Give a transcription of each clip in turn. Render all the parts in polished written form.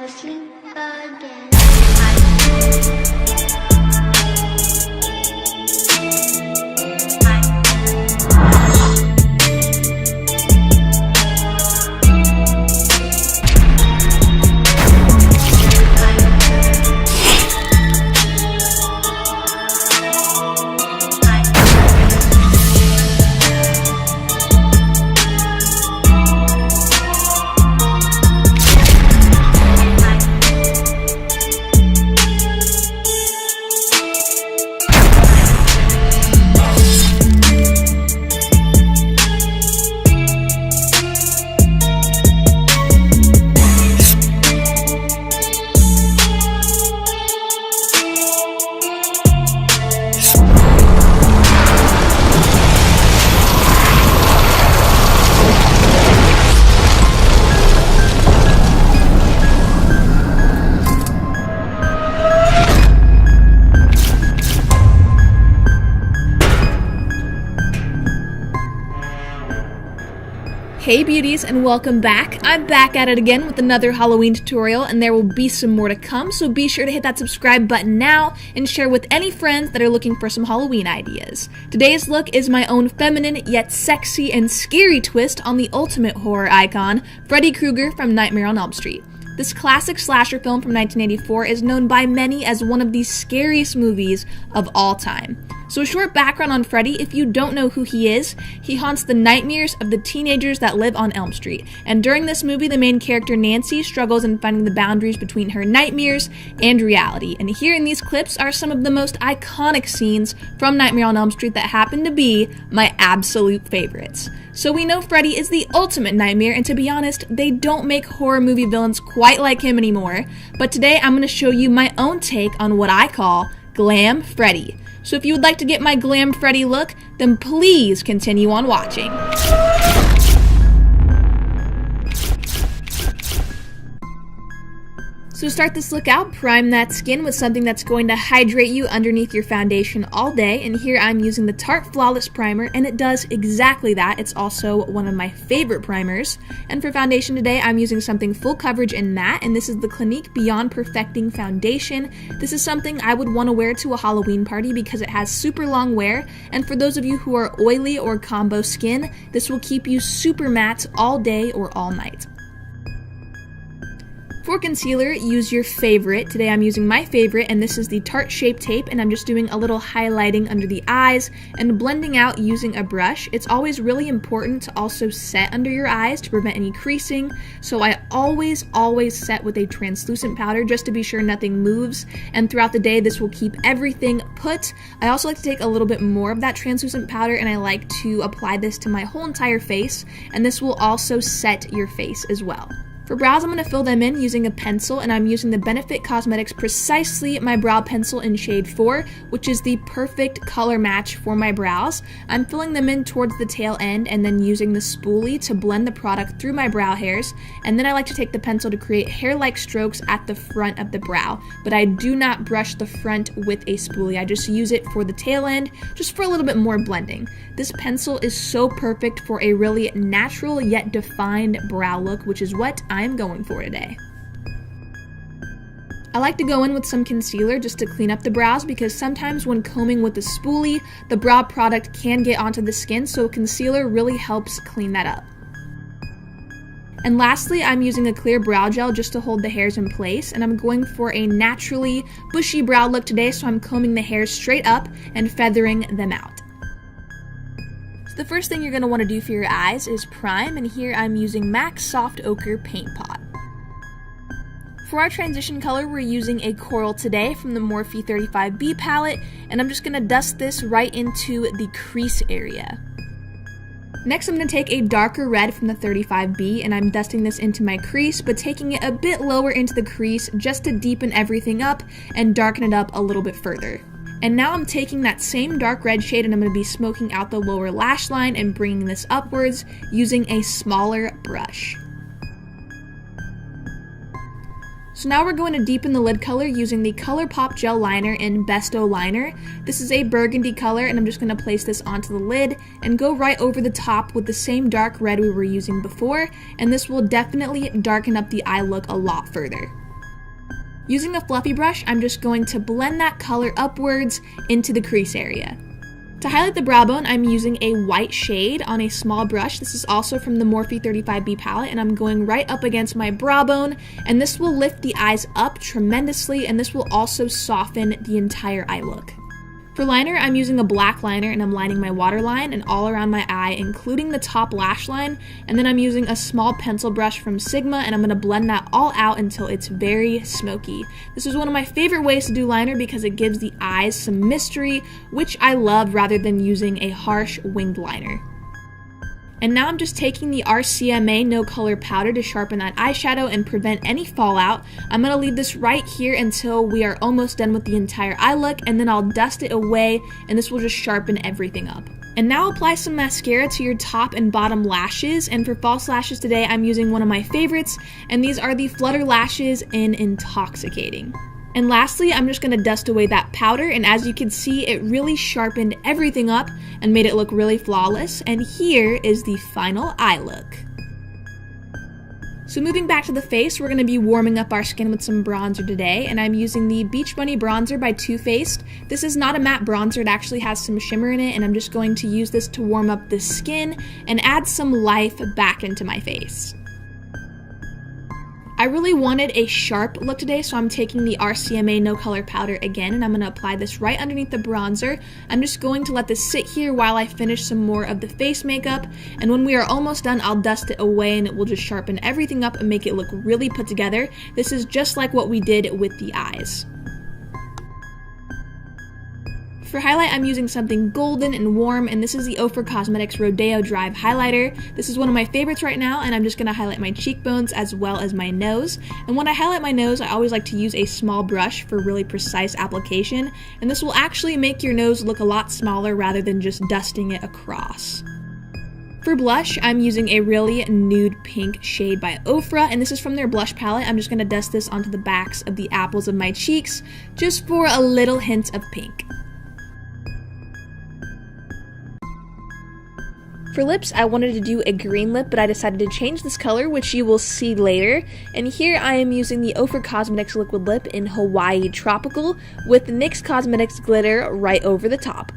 asleep again. Hey beauties, and welcome back. I'm back at it again with another Halloween tutorial, and there will be some more to come, so be sure to hit that subscribe button now and share with any friends that are looking for some Halloween ideas. Today's look is my own feminine yet sexy and scary twist on the ultimate horror icon, Freddy Krueger from Nightmare on Elm Street. This classic slasher film from 1984 is known by many as one of the scariest movies of all time. So a short background on Freddy: if you don't know who he is, he haunts the nightmares of the teenagers that live on Elm Street. And during this movie, the main character Nancy struggles in finding the boundaries between her nightmares and reality. And here in these clips are some of the most iconic scenes from Nightmare on Elm Street that happen to be my absolute favorites. So we know Freddy is the ultimate nightmare, and to be honest, they don't make horror movie villains quite like him anymore. But today I'm going to show you my own take on what I call Glam Freddy. So if you would like to get my Glam Freddy look, then please continue on watching. So to start this look out, prime that skin with something that's going to hydrate you underneath your foundation all day. And here I'm using the Tarte Flawless Primer, and it does exactly that. It's also one of my favorite primers. And for foundation today, I'm using something full coverage and matte, and this is the Clinique Beyond Perfecting Foundation. This is something I would want to wear to a Halloween party because it has super long wear, and for those of you who are oily or combo skin, this will keep you super matte all day or all night. For concealer, use your favorite. Today I'm using my favorite, and this is the Tarte Shape Tape, and I'm just doing a little highlighting under the eyes and blending out using a brush. It's always really important to also set under your eyes to prevent any creasing, so I always set with a translucent powder just to be sure nothing moves, and throughout the day this will keep everything put. I also like to take a little bit more of that translucent powder, and I like to apply this to my whole entire face, and this will also set your face as well. For brows, I'm going to fill them in using a pencil, and I'm using the Benefit Cosmetics Precisely My Brow Pencil in shade 4, which is the perfect color match for my brows. I'm filling them in towards the tail end and then using the spoolie to blend the product through my brow hairs, and then I like to take the pencil to create hair-like strokes at the front of the brow, but I do not brush the front with a spoolie. I just use it for the tail end, just for a little bit more blending. This pencil is so perfect for a really natural yet defined brow look, which is what I'm going for today. I like to go in with some concealer just to clean up the brows because sometimes when combing with the spoolie, the brow product can get onto the skin, so concealer really helps clean that up. And lastly, I'm using a clear brow gel just to hold the hairs in place, and I'm going for a naturally bushy brow look today, so I'm combing the hairs straight up and feathering them out. The first thing you're going to want to do for your eyes is prime, and here I'm using MAC Soft Ochre Paint Pot. For our transition color, we're using a coral today from the Morphe 35B palette, and I'm just going to dust this right into the crease area. Next, I'm going to take a darker red from the 35B, and I'm dusting this into my crease, but taking it a bit lower into the crease just to deepen everything up and darken it up a little bit further. And now I'm taking that same dark red shade, and I'm going to be smoking out the lower lash line and bringing this upwards using a smaller brush. So now we're going to deepen the lid color using the ColourPop Gel Liner in Besto Liner. This is a burgundy color, and I'm just going to place this onto the lid and go right over the top with the same dark red we were using before, and this will definitely darken up the eye look a lot further. Using a fluffy brush, I'm just going to blend that color upwards into the crease area. To highlight the brow bone, I'm using a white shade on a small brush. This is also from the Morphe 35B palette, and I'm going right up against my brow bone, and this will lift the eyes up tremendously, and this will also soften the entire eye look. For liner, I'm using a black liner, and I'm lining my waterline and all around my eye, including the top lash line, and then I'm using a small pencil brush from Sigma, and I'm going to blend that all out until it's very smoky. This is one of my favorite ways to do liner because it gives the eyes some mystery, which I love rather than using a harsh winged liner. And now I'm just taking the RCMA No Color Powder to sharpen that eyeshadow and prevent any fallout. I'm going to leave this right here until we are almost done with the entire eye look, and then I'll dust it away, and this will just sharpen everything up. And now apply some mascara to your top and bottom lashes, and for false lashes today I'm using one of my favorites, and these are the Flutter Lashes in Intoxicating. And lastly, I'm just going to dust away that powder, and as you can see, it really sharpened everything up and made it look really flawless. And here is the final eye look. So moving back to the face, we're going to be warming up our skin with some bronzer today, and I'm using the Beach Bunny Bronzer by Too Faced. This is not a matte bronzer, it actually has some shimmer in it, and I'm just going to use this to warm up the skin and add some life back into my face. I really wanted a sharp look today, so I'm taking the RCMA No Color Powder again, and I'm going to apply this right underneath the bronzer. I'm just going to let this sit here while I finish some more of the face makeup, and when we are almost done, I'll dust it away and it will just sharpen everything up and make it look really put together. This is just like what we did with the eyes. For highlight, I'm using something golden and warm, and this is the Ofra Cosmetics Rodeo Drive Highlighter. This is one of my favorites right now, and I'm just going to highlight my cheekbones as well as my nose. And when I highlight my nose, I always like to use a small brush for really precise application, and this will actually make your nose look a lot smaller rather than just dusting it across. For blush, I'm using a really nude pink shade by Ofra, and this is from their blush palette. I'm just going to dust this onto the backs of the apples of my cheeks, just for a little hint of pink. For lips, I wanted to do a green lip, but I decided to change this color, which you will see later. And here I am using the Ofra Cosmetics Liquid Lip in Hawaii Tropical with NYX Cosmetics Glitter right over the top.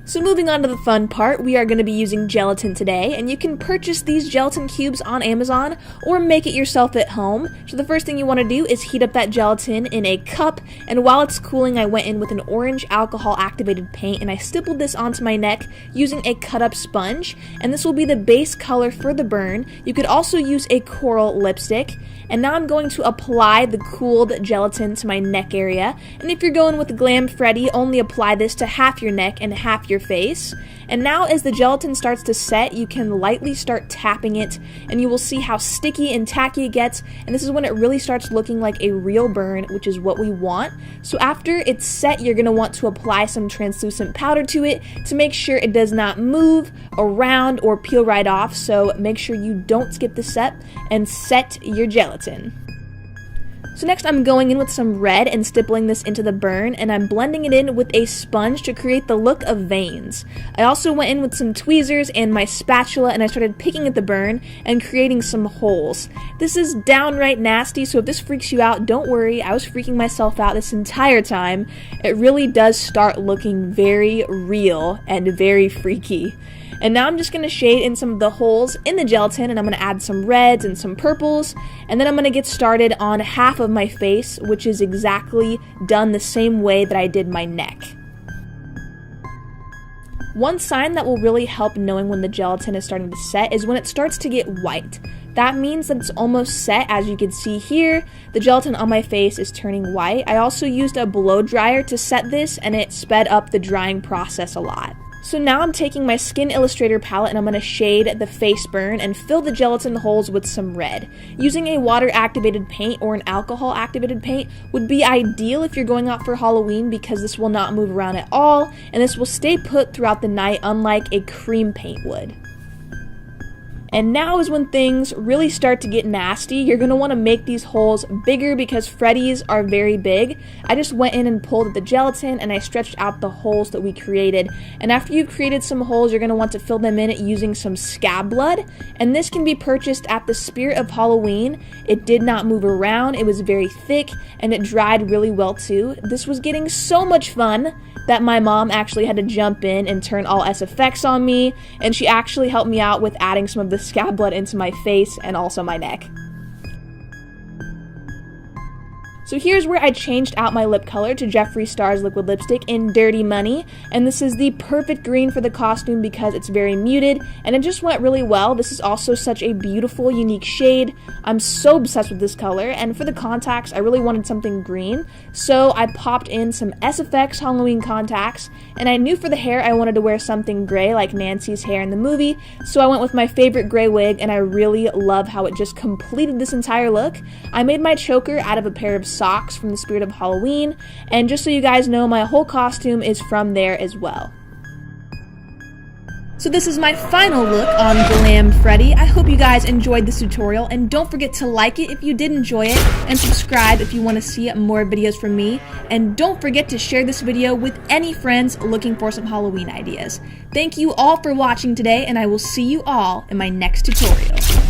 So moving on to the fun part, we are going to be using gelatin today, and you can purchase these gelatin cubes on Amazon or make it yourself at home. So the first thing you want to do is heat up that gelatin in a cup, and while it's cooling I went in with an orange alcohol activated paint and I stippled this onto my neck using a cut up sponge, and this will be the base color for the burn. You could also use a coral lipstick. And now I'm going to apply the cooled gelatin to my neck area, and if you're going with the Glam Freddy, only apply this to half your neck and half your face. And now as the gelatin starts to set, you can lightly start tapping it, and you will see how sticky and tacky it gets, and this is when it really starts looking like a real burn, which is what we want. So after it's set, you're going to want to apply some translucent powder to it to make sure it does not move around or peel right off, so make sure you don't skip the step and set your gelatin. So next I'm going in with some red and stippling this into the burn, and I'm blending it in with a sponge to create the look of veins. I also went in with some tweezers and my spatula, and I started picking at the burn and creating some holes. This is downright nasty, so if this freaks you out, don't worry, I was freaking myself out this entire time. It really does start looking very real and very freaky. And now I'm just going to shade in some of the holes in the gelatin, and I'm going to add some reds and some purples, and then I'm going to get started on half of my face, which is exactly done the same way that I did my neck. One sign that will really help knowing when the gelatin is starting to set is when it starts to get white. That means that it's almost set. As you can see here, the gelatin on my face is turning white. I also used a blow dryer to set this, and it sped up the drying process a lot. So now I'm taking my Skin Illustrator palette and I'm going to shade the face burn and fill the gelatin holes with some red. Using a water activated paint or an alcohol activated paint would be ideal if you're going out for Halloween, because this will not move around at all and this will stay put throughout the night, unlike a cream paint would. And now is when things really start to get nasty. You're going to want to make these holes bigger because Freddy's are very big. I just went in and pulled the gelatin and I stretched out the holes that we created. And after you've created some holes, you're going to want to fill them in using some scab blood. And this can be purchased at the Spirit of Halloween. It did not move around. It was very thick and it dried really well too. This was getting so much fun that my mom actually had to jump in and turn all SFX on me, and she actually helped me out with adding some of the scab blood into my face and also my neck. So here's where I changed out my lip color to Jeffree Star's liquid lipstick in Dirty Money, and this is the perfect green for the costume because it's very muted, and it just went really well. This is also such a beautiful, unique shade. I'm so obsessed with this color, and for the contacts, I really wanted something green, so I popped in some SFX Halloween contacts, and I knew for the hair I wanted to wear something gray like Nancy's hair in the movie, so I went with my favorite gray wig, and I really love how it just completed this entire look. I made my choker out of a pair of socks from the Spirit of Halloween, and just so you guys know, my whole costume is from there as well. So this is my final look on Glam Freddy. I hope you guys enjoyed this tutorial, and don't forget to like it if you did enjoy it, and subscribe if you want to see more videos from me, and don't forget to share this video with any friends looking for some Halloween ideas. Thank you all for watching today, and I will see you all in my next tutorial.